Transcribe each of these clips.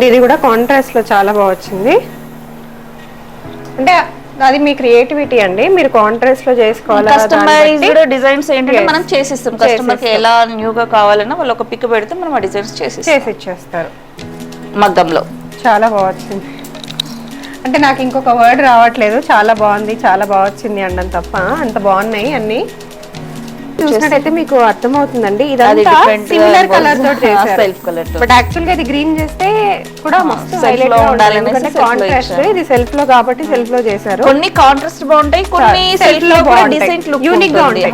ఇది కూడా కాంట్రాస్ట్ లో చాలా బాగా వచ్చింది. అంటే అది మీ క్రియేటివిటీ అండి, మీరు కాంట్రాస్ట్ లో చేసుకోవాలి. కస్టమైజ్డ్ డిజైన్స్ ఏంటంటే మనం చేసిస్తాం కస్టమర్ కి, ఎలా న్యూగా కావాలన్నా వాళ్ళు ఒక పిక్ పెడితే మనం ఆ డిజైన్స్ చేసి ఇచ్చేస్తారు. మగ్గంలో చాలా బాగా వచ్చింది. అంటే నాకు ఇంకొక వర్డ్ రావట్లేదు, చాలా బాగుంది చాలా బాగా వచ్చింది అనడం తప్ప. అంత బాగున్నాయి అన్ని. చూసినట్టయితే మీకు అర్థమవుతుందండి, ఇదంతా సిమిలర్ కలర్ తోటి చేశారు. సెల్ఫ్ కలర్ తో. బట్ యాక్చువల్ గా ఇది గ్రీన్ చేస్తే కూడా మస్తు హైలైట్ లో గా ఉండాలి, ఉండాలనేసి ఎందుకంటే కాంట్రాస్ట్ ఇది సెల్ఫ్ లో కాబట్టి సెల్ఫ్ లో చేశారు. కొన్ని కాంట్రాస్ట్ బాగుంటాయి, కొన్ని సెల్ఫ్ లో కూడా డిసెంట్ లుక్ యూనిక్ గా ఉంటాయి.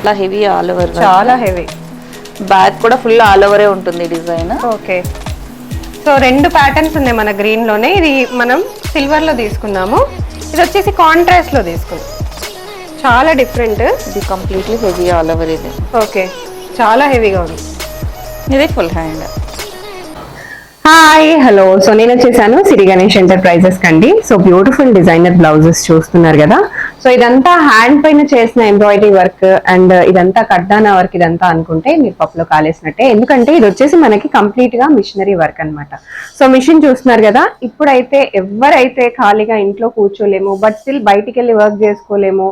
చాలా హెవీ ఆల్ ఓవర్, చాలా హెవీ. బ్యాక్ కూడా ఫుల్ ఆల్ ఓవరే ఉంటుంది డిజైన్. ఓకే, సో 2 ప్యాటర్న్స్ ఉన్నాయి మన గ్రీన్ లోనే. ఇది మనం సిల్వర్ లో తీసుకున్నాము, ఇది వచ్చేసి కాంట్రాస్ట్ లో తీసుకున్నాం. చాలా డిఫరెంట్. ఇది కంప్లీట్లీ హెవీ ఆల్ ఓవర్. ఇది ఓకే, చాలా హెవీగా ఉంది. ఇది full hand. Hi hello, so నేను వచ్చేసాను సిరి గణేష్ ఎంటర్ప్రైజెస్ కండి. సో బ్యూటిఫుల్ డిజైనర్ బ్లౌజెస్ చూస్తున్నారు కదా. సో ఇదంతా హ్యాండ్ పైన చేసిన ఎంబ్రాయిడరీ వర్క్ అండ్ ఇదంతా కడ్డానా వర్క్, ఇదంతా అనుకుంటే మీరు పప్పులో కాలేసినట్టే. ఎందుకంటే ఇది వచ్చేసి మనకి కంప్లీట్ గా మిషనరీ వర్క్ అనమాట. సో మిషన్ చూస్తున్నారు కదా. ఇప్పుడైతే ఎవరైతే ఖాళీగా ఇంట్లో కూర్చోలేము, బట్ స్టిల్ బయటికి వెళ్ళి వర్క్ చేసుకోలేము,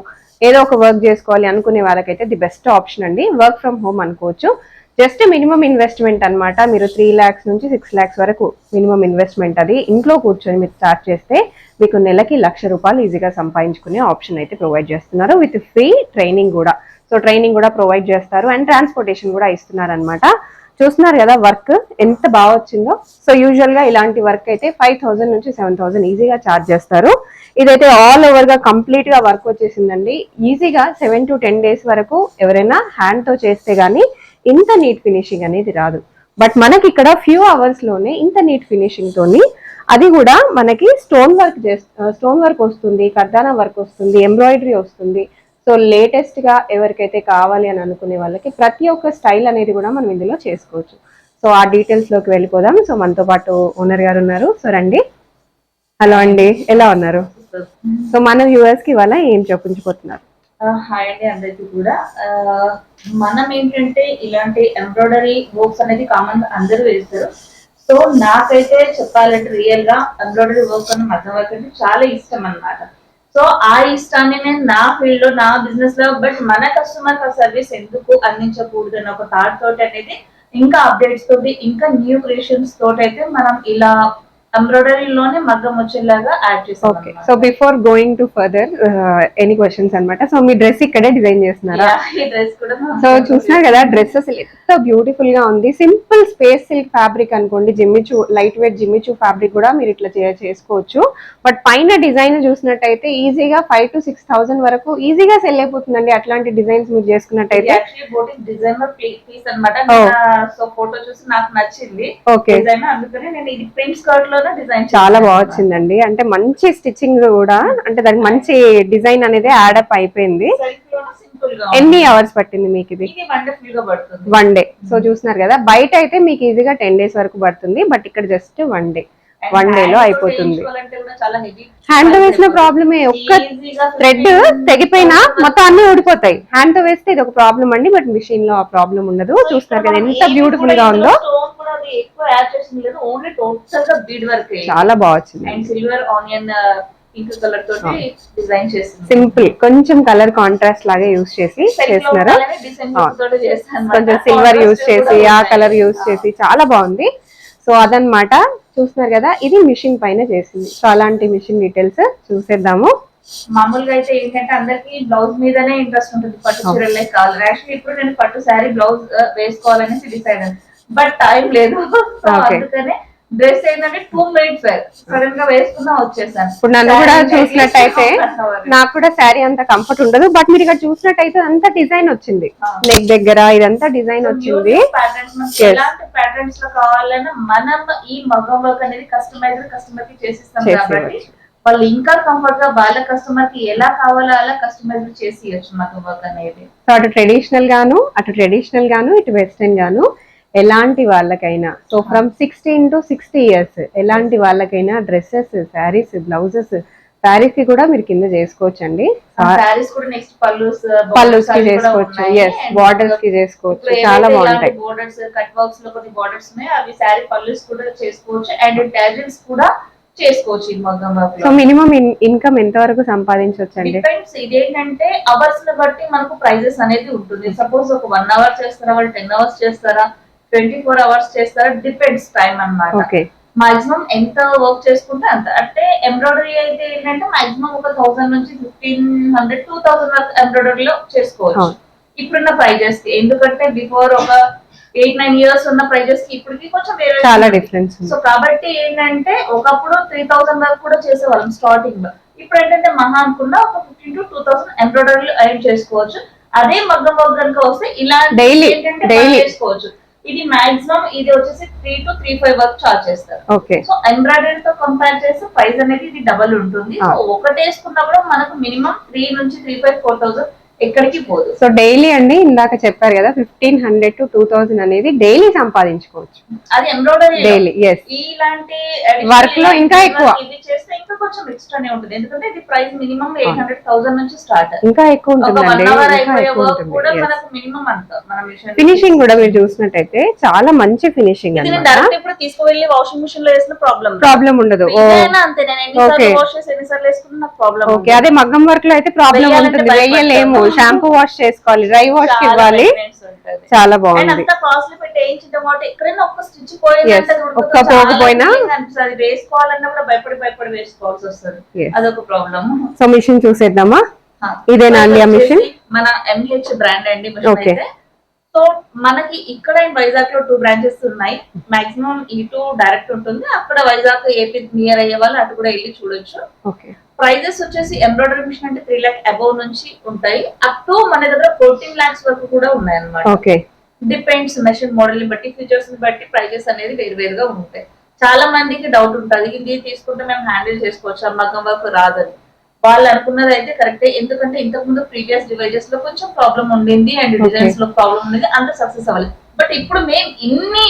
ఏదో ఒక వర్క్ చేసుకోవాలి అనుకునే వాళ్ళకైతే ది బెస్ట్ ఆప్షన్ అండి. వర్క్ ఫ్రమ్ హోమ్ అనుకోవచ్చు. జస్ట్ మినిమం ఇన్వెస్ట్మెంట్ అనమాట. మీరు 3 lakhs నుంచి 6 lakhs వరకు మినిమం ఇన్వెస్ట్మెంట్. అది ఇంట్లో కూర్చొని మీరు స్టార్ట్ చేస్తే మీకు నెలకి 1,00,000 రూపాయలు ఈజీగా సంపాదించుకునే ఆప్షన్ అయితే ప్రొవైడ్ చేస్తున్నారు, విత్ ఫ్రీ ట్రైనింగ్ కూడా. సో ట్రైనింగ్ కూడా ప్రొవైడ్ చేస్తారు అండ్ ట్రాన్స్పోర్టేషన్ కూడా ఇస్తున్నారు అనమాట. చూస్తున్నారు కదా వర్క్ ఎంత బాగా వచ్చిందో. సో యూజువల్ గా ఇలాంటి వర్క్ అయితే 5,000 నుంచి 7,000 ఈజీగా ఛార్జ్ చేస్తారు. ఇదైతే ఆల్ ఓవర్ గా కంప్లీట్ గా వర్క్ వచ్చేసిందండి. ఈజీగా 7 to 10 days వరకు ఎవరైనా హ్యాండ్ తో చేస్తే గానీ ఇంత నీట్ ఫినిషింగ్ అనేది రాదు. బట్ మనకి ఇక్కడ ఫ్యూ అవర్స్ లోనే ఇంత నీట్ ఫినిషింగ్ తోని, అది కూడా మనకి స్టోన్ వర్క్ వస్తుంది, కర్దానా వర్క్ వస్తుంది, ఎంబ్రాయిడరీ వస్తుంది. సో లేటెస్ట్ గా ఎవరికైతే కావాలి అని అనుకునే వాళ్ళకి ప్రతి ఒక్క స్టైల్ అనేది కూడా మనం ఇందులో చేసుకోవచ్చు. సో ఆ డీటెయిల్స్ లోకి వెళ్ళిపోదాం. సో మనతో పాటు ఓనర్ గారు ఉన్నారు. సో రండి. హలో అండి, ఎలా ఉన్నారు? సో మన వ్యూవర్స్ కి ఇవాళ ఏం చూపించబోతున్నారు? హాయ్ అండి అందరికి కూడా. మనం ఏంటంటే ఇలాంటి ఎంబ్రాయిడరీ వర్క్స్ అనేది కామన్ అందరూ వేస్తారు. సో నాకైతే చెప్పాలంటే రియల్ గా ఎంబ్రాయిడరీ వర్క్ అన్న మగ్గం వర్క్ అంటే చాలా ఇష్టం అన్నమాట. సో ఆ ఇష్టాన్ని నేను నా ఫీల్డ్ లో, నా బిజినెస్ లో, బట్ మన కస్టమర్ సర్వీస్ ఎందుకు అందించకూడదు అన్న ఒక థాట్ తోటి అనేది, ఇంకా అప్డేట్స్ తోటి, ఇంకా న్యూ క్రియేషన్స్ తోటి అయితే మనం ఇలా ఎంబ్రాయిడరీలోనే మగ్గం వచ్చేలాగా యాడ్ చేస్తాం. Okay, so before going to further any questions అన్నమాట. సో మీ డ్రెస్ ఇక్కడే డిజైన్ చేస్తున్నారా? ఈ డ్రెస్ కూడా సో చూస్తున్నారు కదా, డ్రెస్ అసలు ఎంత బ్యూటిఫుల్ గా ఉంది. సింపుల్ స్పేస్ సిల్క్ ఫ్యాబ్రిక్ అనుకోండి, Jimmy Choo light weight Jimmy Choo fabric కూడా మీరు ఇట్లా చేసుకోవచ్చు. బట్ పైన డిజైన్ చూసినట్టయితే ఈజీగా 5 to 6,000 వరకు ఈజీగా సెల్ అయిపోతుందండి. అట్లాంటి డిజైన్స్ మీరు చేసుకున్నట్టయితే. డిజైనర్ పీస్ అన్నమాట. సో ఫోటో చూసి నాకు నచ్చింది డిజైన్, అందుకని నేను ఇది ప్రింట్ స్కర్ట్ లో డిజైన్ చాలా బాగా వచ్చిందండి. అంటే మంచి స్టిచ్చింగ్ కూడా, అంటే దానికి మంచి డిజైన్ అనేది యాడప్ అయిపోయింది. ఎన్ని అవర్స్ పట్టింది మీకు ఇది? 1 day. సో చూస్తున్నారు కదా, బయట అయితే మీకు ఈజీగా 10 days వరకు పడుతుంది, బట్ ఇక్కడ జస్ట్ 1 day. 1 day లో అయిపోతుంది. హ్యాండ్ తో వేసిన ప్రాబ్లమే, ఒక్క థ్రెడ్ తెగిపోయినా మొత్తం అన్ని ఊడిపోతాయి. హ్యాండ్ తో వేస్తే ఇది ఒక ప్రాబ్లం అండి, బట్ మిషన్ లో ఆ ప్రాబ్లం ఉండదు. చూస్తున్నారు కదా ఎంత బ్యూటిఫుల్ గా ఉందో. చాలా బాగా వచ్చింది. సిల్వర్ ఆనియన్ పింక్ కలర్ తోటి డిజైన్ చేస్తుంది. సింపుల్, కొంచెం కలర్ కాంట్రాస్ట్ లాగా యూజ్ చేసి చేస్తున్నారు. కొంచెం సిల్వర్ యూజ్ చేసి, ఆ కలర్ యూజ్ చేసి చాలా బాగుంది. సో అదనమాట. చూస్తున్నారు కదా, ఇది మిషన్ పైన చేసింది. సో అలాంటి మిషన్ డీటెయిల్స్ చూసేద్దాము. మామూలుగా అయితే ఏంటంటే అందరికి బ్లౌజ్ మీదనే ఇంట్రెస్ట్ ఉంటుంది, పట్టు చీరలే కావాలి. యాక్చువల్లీ ఇప్పుడు నేను పట్టు శారీ బ్లౌజ్ వేసుకోవాలనేసి డిసైడ్ అయ్యాను, బట్ టైం లేదు. అందుకనే డ్రెస్ ఏంటంటే 2 minutes సడన్ గా వేసుకున్నా వచ్చేసాను. ఇప్పుడు నన్ను కూడా చూసినట్టయితే నాకు కూడా శారీ అంత కంఫర్ట్ ఉండదు, బట్ మీరు ఇక్కడ చూసినట్టయితే అంత డిజైన్ వచ్చింది, నెక్ దగ్గర ఇదంతా డిజైన్ వచ్చింది. ఎలాంటి ప్యాటర్న్స్ లో కావాలన్నా మనం ఈ మగ్గం వర్క్ అనేది కస్టమర్ కి చేసిస్తాం కాబట్టి వాళ్ళు ఇంకా కంఫర్ట్ గా వాళ్ళ కస్టమర్ కి ఎలా కావాలో అలా కస్టమైజ్ చేసి ఇవ్వచ్చు మగ్గం వర్క్ అనేది. సో అటు ట్రెడిషనల్ గాను ఇటు వెస్టర్న్ గాను ఎలాంటి వాళ్ళకైనా, సో ఫ్రమ్ 16 to 60 years ఎలాంటి వాళ్ళకైనా డ్రెస్సెస్, శారీస్, బ్లౌజెస్ శారీస్ కి కూడా మీరు కింద చేసుకోవచ్చు అండి, సారీస్ కూడా నెక్స్ట్ పల్లూస్ కి చేసుకోవచ్చు, ఎస్ బార్డర్స్ కి చేసుకోవచ్చు, చాలా బాగుంటాయి. బోర్డర్స్ కట్ వర్క్స్ లో కొన్ని బోర్డర్స్ ఉన్నాయి, అవి శారీ పల్లూస్ కూడా చేసుకోవచ్చు అండ్ టాజిల్స్ కూడా చేసుకోవచ్చు ఈ మగ్గం వర్క్ లో. సో మినిమం ఇన్కమ్ ఎంత వరకు సంపాదించవచ్చు అండి? డిపెండ్స్, ఇదేంటంటే అవర్స్ ని బట్టి మనకు ప్రైజెస్ అనేది ఉంటుంది. సపోజ్ ఒక 1 అవర్ చేస్తారా, వాళ్ళు 10 అవర్స్ చేస్తారా, 24 అవర్స్ చేస్తారా, డిపెండ్స్ టైం అన్నమాట. మాక్సిమం ఎంత వర్క్ చేసుకుంటే అంత. అంటే ఎంబ్రాయిడరీ అయితే ఏంటంటే మాక్సిమం ఒక 1000 నుంచి 1500 2000 వరకు ఎంబ్రాయిడరీలో చేసుకోవచ్చు ఇప్పుడున్న ప్రైజెస్ కి. ఎందుకంటే బిఫోర్ ఒక 8-9 ఇయర్స్ ఉన్న ప్రైజెస్ కి ఇప్పటికి కొంచెం వేరే చాలా డిఫరెన్స్. సో కాబట్టి ఏంటంటే ఒకప్పుడు 3000 వరకు కూడా చేసేవాళ్ళం స్టార్టింగ్ లో. ఇప్పుడు ఏంటంటే మహా అనుకున్న ఒక 15 to 2000 ఎంబ్రాయిడరీలు ఎర్న్ చేసుకోవచ్చు. అదే మగ్గం వర్క్ కనుక వస్తే ఇలా ఏంటంటే చేసుకోవచ్చు. ఇది మాక్సిమం ఇది వచ్చేసి 3 to 3.5 వరకు చార్జ్ చేస్తారు. సో ఎంబ్రాయిడరీ తో కంపేర్ చేస్తే ప్రైస్ అనేది ఇది డబల్ ఉంటుంది. సో ఒకటి వేసుకున్నా కూడా మనకు మినిమం 3 నుంచి 3.5 4,000 ఎక్కడికి పోదు. సో డైలీ అండి ఇందాక చెప్పారు కదా 1500 to 2000 అనేది డైలీ సంపాదించుకోవచ్చు. అది ఎంబ్రాయిడరీ డైలీ. ఇలాంటి వర్క్ లో ఇంకా ఎక్కువ ఇది చేస్తే ఇంకా కొంచెం ఎక్స్ట్రానే ఉంటుంది. ఎందుకంటే ఇది ప్రైస్ మినిమం 800,000 నుంచి స్టార్ట్, ఇంకా ఎక్కువ ఉంటుంది. కూడా మనకు మినిమం అంత. మన ఫినిషింగ్ కూడా మీరు చూసినట్టయితే చాలా మంచి ఫినిషింగ్ అన్నమాట. డైరెక్ట్ ఇప్పుడు తీసుకువెళ్ళి వాషింగ్ మిషన్ లో వేసిన ప్రాబ్లం ఉండదు. అంతే, నేను ఎన్నిసార్లు వాష్ చేసి ఎన్నిసార్లు వేసుకున్నా నాకు ప్రాబ్లం. ఓకే, అదే మగ్గం వర్క్ లో అయితే ప్రాబ్లం ఉంటుంది, వేయలేము, షాంపూ వాష్ చేసుకోవాలి, డ్రై వాష్ కి ఇవ్వాలి. చాలా బాగుంది. కాస్ట్లీ పెట్టి వేయించడం వాటి ఎక్కడైనా ఒక్క స్టిచ్ పోయిందంటే ఒక్క పోకపోయినా అది వేసుకోవాలన్నా కూడా భయపడి వేసుకోవాల్సి వస్తుంది. అదొక ప్రాబ్లం. సో మిషన్ చూసేద్దామా? ఇదేనా అండి ఆ మిషన్? మన ఎంహెచ్ బ్రాండ్ అండి మిషన్ అయితే. సో మనకి ఇక్కడ వైజాగ్ లో 2 బ్రాంచెస్ ఉన్నాయి. మాక్సిమం ఇటు డైరెక్ట్ ఉంటుంది, అక్కడ వైజాగ్ ఏపీ నియర్ అయ్యే వాళ్ళు అటు కూడా వెళ్ళి చూడొచ్చు. ప్రైజెస్ వచ్చేసి ఎంబ్రాయిడరీ మిషన్ అంటే 3 lakhs అబౌవ్ నుంచి ఉంటాయి, అప్ టు మన దగ్గర 14 lakhs వరకు కూడా ఉన్నాయి అన్నమాట. డిపెండ్స్ మెషిన్ మోడల్ ని బట్టి, ఫీచర్స్ ని బట్టి ప్రైజెస్ అనేది వేరువేరుగా ఉంటాయి. చాలా మందికి డౌట్ ఉంటుంది, ఇది తీసుకుంటే మేము హ్యాండిల్ చేసుకోవచ్చు, మగ్గం వర్క్ రాదని. వాళ్ళు అనుకున్నది అయితే కరెక్టే. ఎందుకంటే ఇంతకు ముందు ప్రీవియస్ డివైజెస్ లో కొంచెం ప్రాబ్లం ఉండింది అండ్ డిజైన్స్ లో ప్రాబ్లం ఉండేది, అంత సక్సెస్ అవ్వలేదు. బట్ ఇప్పుడు మేము ఇన్ని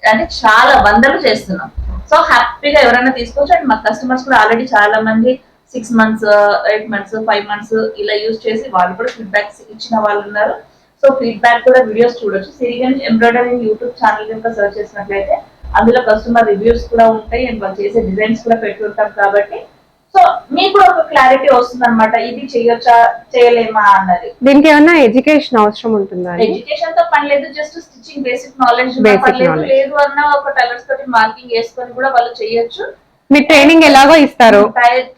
అంటే చాలా వందలు చేస్తున్నాం. సో హ్యాపీగా ఎవరైనా తీసుకోవచ్చు. అండ్ మా కస్టమర్స్ కూడా ఆల్రెడీ చాలా మంది 6 months 8 months 5 months ఇలా యూజ్ చేసి వాళ్ళు కూడా ఫీడ్బ్యాక్స్ ఇచ్చిన వాళ్ళు ఉన్నారు. సో ఫీడ్బ్యాక్ కూడా వీడియోస్ చూడొచ్చు. సిరిగణేష్ ఎంబ్రాయిడరీ యూట్యూబ్ ఛానల్ కనుక సర్చ్ చేసినట్లయితే అందులో కస్టమర్ రివ్యూస్ కూడా ఉంటాయి అండ్ వాళ్ళు చేసే డిజైన్స్ కూడా పెట్టుకుంటాం. కాబట్టి సో మీకు కూడా ఒక క్లారిటీ వస్తుంది అనమాట, ఇది చేయొచ్చా చేయలేమా అన్నది. దీనికి ఏమన్నా ఎడ్యుకేషన్ అవసరం ఉంటుందా? ఎడ్యుకేషన్ తో పని లేదు, జస్ట్ స్టిచ్చింగ్ బేసిక్ నాలెడ్జ్ లేదు అన్న ఒక టైలర్స్ తోటి మార్కింగ్ వేసుకొని కూడా వాళ్ళు చేయొచ్చు. మీ ట్రైనింగ్ ఎలాగో ఇస్తారు?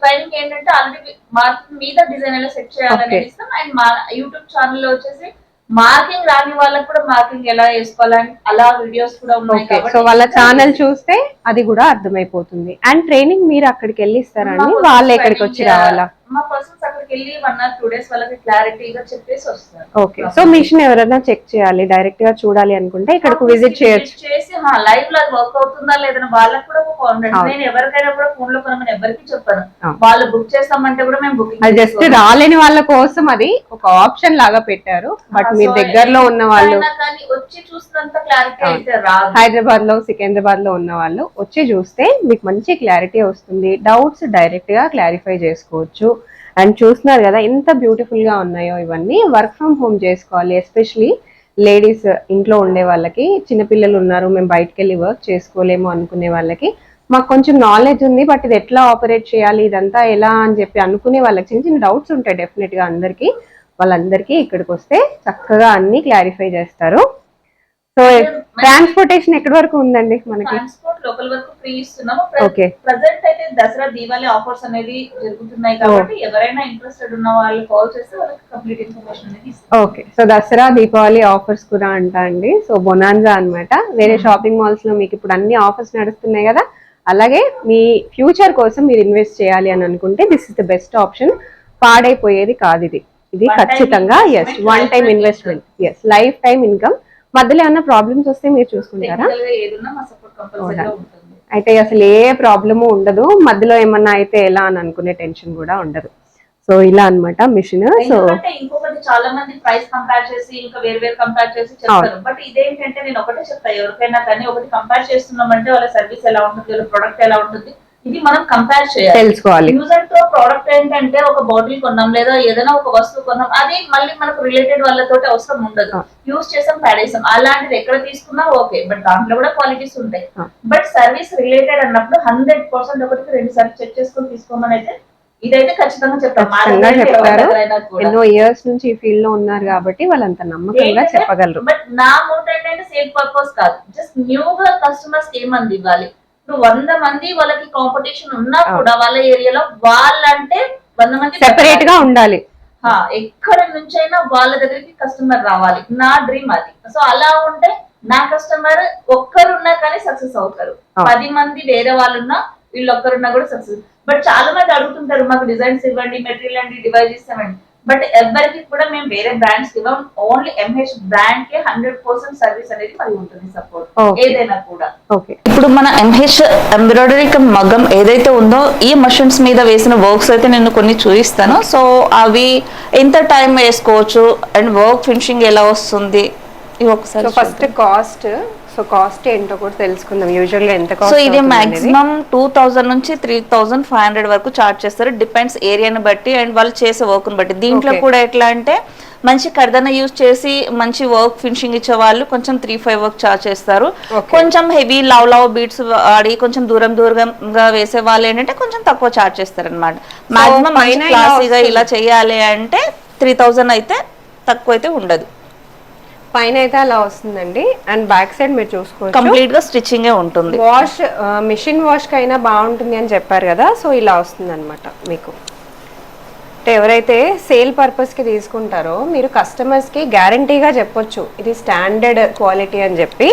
ట్రైనింగ్ ఏంటంటే ఆల్రెడీ మార్కింగ్ మీద డిజైన్ ఎలా సెట్ చేయాలని ఇస్తాం. అండ్ మా యూట్యూబ్ ఛానల్ లో వచ్చేసి మార్కింగ్ రాని వాళ్ళకి కూడా మార్కింగ్ ఎలా వేసుకోవాలని అలా వీడియోస్ కూడా ఉన్నాయి. సో వాళ్ళ ఛానల్ చూస్తే అది కూడా అర్థమైపోతుంది. అండ్ ట్రైనింగ్ మీరు అక్కడికి వెళ్ళి ఇస్తారండి, వాళ్ళు ఎక్కడికి వచ్చి రావాలా? మా పర్సన్స్ అక్కడికి వెళ్ళి 1 or 2 days వాళ్ళకి క్లారిటీగా చెప్పేసి వస్తారు. ఓకే, సో మిషన్ ఎవరైనా చెక్ చేయాలి, డైరెక్ట్ గా చూడాలి అనుకుంటే ఇక్కడికి విజిట్ చేయొచ్చు. చేసి లైవ్ లో వర్క్ అవుతుందా లేదని వాళ్ళకి కూడా ఒక కాన్ఫిడెన్స్. నేను ఎవరికైనా కూడా ఫోన్ లో కొనమని ఎవరికి చెప్పాను, వాళ్ళు బుక్ చేస్తామంటే కూడా మేము బుకింగ్. అది జస్ట్ రాలేని వాళ్ళ కోసం అది ఒక ఆప్షన్ లాగా పెట్టారు. బట్ మీ దగ్గరలో ఉన్న వాళ్ళు వచ్చి చూసినంత క్లారిటీ అయితే రాదు. హైదరాబాద్ లో సికింద్రాబాద్ లో ఉన్న వాళ్ళు వచ్చి చూస్తే మీకు మంచి క్లారిటీ వస్తుంది, డౌట్స్ డైరెక్ట్ గా క్లారిఫై చేసుకోవచ్చు. అండ్ చూస్తున్నారు కదా ఎంత బ్యూటిఫుల్ గా ఉన్నాయో ఇవన్నీ. వర్క్ ఫ్రమ్ హోమ్ చేసుకోవాలి, ఎస్పెషలీ లేడీస్ ఇంట్లో ఉండే వాళ్ళకి, చిన్నపిల్లలు ఉన్నారు మేము బయటకు వెళ్ళి వర్క్ చేసుకోలేము అనుకునే వాళ్ళకి, మాకు కొంచెం నాలెడ్జ్ ఉంది బట్ ఇది ఎట్లా ఆపరేట్ చేయాలి ఇదంతా ఎలా అని చెప్పి అనుకునే వాళ్ళకి చిన్న చిన్న డౌట్స్ ఉంటాయి డెఫినెట్ గా అందరికి. వాళ్ళందరికీ ఇక్కడికి వస్తే చక్కగా అన్ని క్లారిఫై చేస్తారు. సో ట్రాన్స్పోర్టేషన్ ఎక్కడి వరకు ఉందండి మనకి? ట్రాన్స్పోర్ట్ లోకల్ వరకు ఫ్రీ ఇస్తున్నాము. ప్రెజెంట్ అయితే దసరా దీవాళి ఆఫర్స్ అనేది జరుగుతున్నాయి కాబట్టి ఎవరైనా ఇంట్రెస్టెడ్ ఉన్న వాళ్ళు కాల్ చేస్తే వాళ్ళకి కంప్లీట్ ఇన్ఫర్మేషన్ అనేది ఇస్తాం. Okay, so Dasara Deepavali offers కూడా అంటా అండి. సో బొనాన్జా అన్నమాట. వేరే షాపింగ్ మాల్స్ లో మీకు ఇప్పుడు అన్ని ఆఫర్స్ నడుస్తున్నాయి కదా, అలాగే మీ ఫ్యూచర్ కోసం మీరు ఇన్వెస్ట్ చేయాలి అని అనుకుంటే this is the best option. పాడైపోయేది కాదు ఇది, ఇది ఖచ్చితంగా as one time investment, as lifetime income. మధ్యలో ఏమన్నా ప్రాబ్లమ్స్ వస్తే మీరు చూసుకుంటారా? అయితే అసలు ఏ ప్రాబ్లము ఉండదు, మధ్యలో ఏమన్నా అయితే ఎలా అని అనుకునే టెన్షన్ కూడా ఉండదు. సో ఇలా అన్నమాట మిషన్. సో ఇంకొకటి చాలా మంది ప్రైస్ కంపేర్ చేసి ఇంకా వేరు కంపేర్ చేసి చెప్తారు. బట్ ఇదేంటంటే నేను ఒకటే చెప్తా, ఎవరికైనా కానీ ఒకటి కంపేర్ చేస్తున్నామంటే వాళ్ళ సర్వీస్ ఎలా ఉంటుంది, వాళ్ళ ప్రొడక్ట్ ఎలా ఉంటుంది, ఇది మనం కంపేర్ చేయాలి, తెలుసుకోవాలి. యూజ్ అండ్ త్రో ప్రోడక్ట్ ఏంటంటే ఒక బాటిల్ కొన్నాం లేదా ఏదైనా ఒక వస్తువు కొన్నాం, అది మళ్ళీ మనకు రిలేటెడ్ వాళ్ళతో అవసరం ఉండదు, యూజ్ చేసాం పడేసాం, అలాంటిది ఎక్కడ తీసుకున్నా ఓకే, బట్ దాంట్లో కూడా క్వాలిటీస్ ఉంటాయి. బట్ సర్వీస్ రిలేటెడ్ అన్నప్పుడు 100% ఒకటికి 2 సార్లు చెక్ చేసుకొని తీసుకోమని అయితే ఇదైతే ఖచ్చితంగా చెప్తారు. ఎన్నో ఇయర్స్ నుంచి ఈ ఫీల్డ్ లో ఉన్నారు కాబట్టి వాళ్ళంత నమ్మకంగా చెప్పగలరు. బట్ నా మోటో ఏంటంటే సేల్ పర్పస్ కాదు, జస్ట్ న్యూగా కస్టమర్స్ ఏమంది ఇవ్వాలి. ఇప్పుడు 100 మంది వాళ్ళకి కాంపిటీషన్ ఉన్నా కూడా వాళ్ళ ఏరియాలో వాళ్ళంటే 100 మంది సెపరేట్ గా ఉండాలి. ఎక్కడ నుంచైనా వాళ్ళ దగ్గరికి కస్టమర్ రావాలి, నా డ్రీమ్ అది. సో అలా ఉంటే నా కస్టమర్ ఒక్కరున్నా కానీ సక్సెస్ అవుతారు, 10 మంది వేరే వాళ్ళున్నా వీళ్ళు ఒక్కరున్నా కూడా సక్సెస్. బట్ చాలా మంది అడుగుతుంటారు మాకు డిజైన్స్ ఇవ్వండి, మెటీరియల్ అండి, డివైస్ ఇస్తామండి. బట్ ఎవరికి కూడా మేము వేరే బ్రాండ్స్ ఇవ్వం, ఓన్లీ ఎంహెచ్ బ్రాండ్ కే 100% సర్వీస్ అనేది మరి ఉంటుంది, సపోర్ట్ ఏదైనా కూడా. ఇప్పుడు మన ఎంహెచ్ ఎంబ్రాయిడరీ మగ్గం ఏదైతే ఉందో ఈ మషిన్స్ మీద వేసిన వర్క్స్ అయితే నేను కొన్ని చూపిస్తాను. సో అవి ఎంత టైం వేసుకోవచ్చు అండ్ వర్క్ ఫినిషింగ్ ఎలా వస్తుంది ఇవి ఒకసారి. ఫస్ట్ కాస్ట్, సో కాస్ట్ ఏంటో కూడా తెలుసుకుందాం. యూజువల్ గా ఎంత కాస్ట్? సో ఇది మాక్సిమం 2000 నుంచి 3500 వరకు చార్జ్ చేస్తారు, డిపెండ్స్ ఏరియాని బట్టి అండ్ వాళ్ళు చేసే వర్క్ ని బట్టి. దీంట్లో కూడా ఎట్లా అంటే మంచి కర్దన యూజ్ చేసి మంచి వర్క్ ఫినిషింగ్ ఇచ్చే వాళ్ళు కొంచెం 3-5 వర్క్ చార్జ్ చేస్తారు. కొంచెం హెవీ లవ్ బీట్స్ ఆడి కొంచెం దూరంగా వేసే వాళ్ళు ఏంటంటే కొంచెం తక్కువ చార్జ్ చేస్తారు అనమాట. మాక్సిమం క్లాసీగా ఇలా చేయాలి అంటే 3000 అయితే తక్కువ అయితే ఉండదు. పైన అయితే అలా వస్తుందండి అండ్ బ్యాక్ సైడ్ మీరు చూసుకోవచ్చు కంప్లీట్ గా స్టిచ్చింగ్ ఉంటుంది. వాష్ మిషన్ వాష్ కైనా బాగుంటుంది అని చెప్పారు కదా, సో ఇలా వస్తుంది అనమాట మీకు. అంటే ఎవరైతే సేల్ పర్పస్ కి తీసుకుంటారో మీరు కస్టమర్స్ కి గ్యారంటీగా చెప్పొచ్చు ఇది స్టాండర్డ్ క్వాలిటీ అని చెప్పి.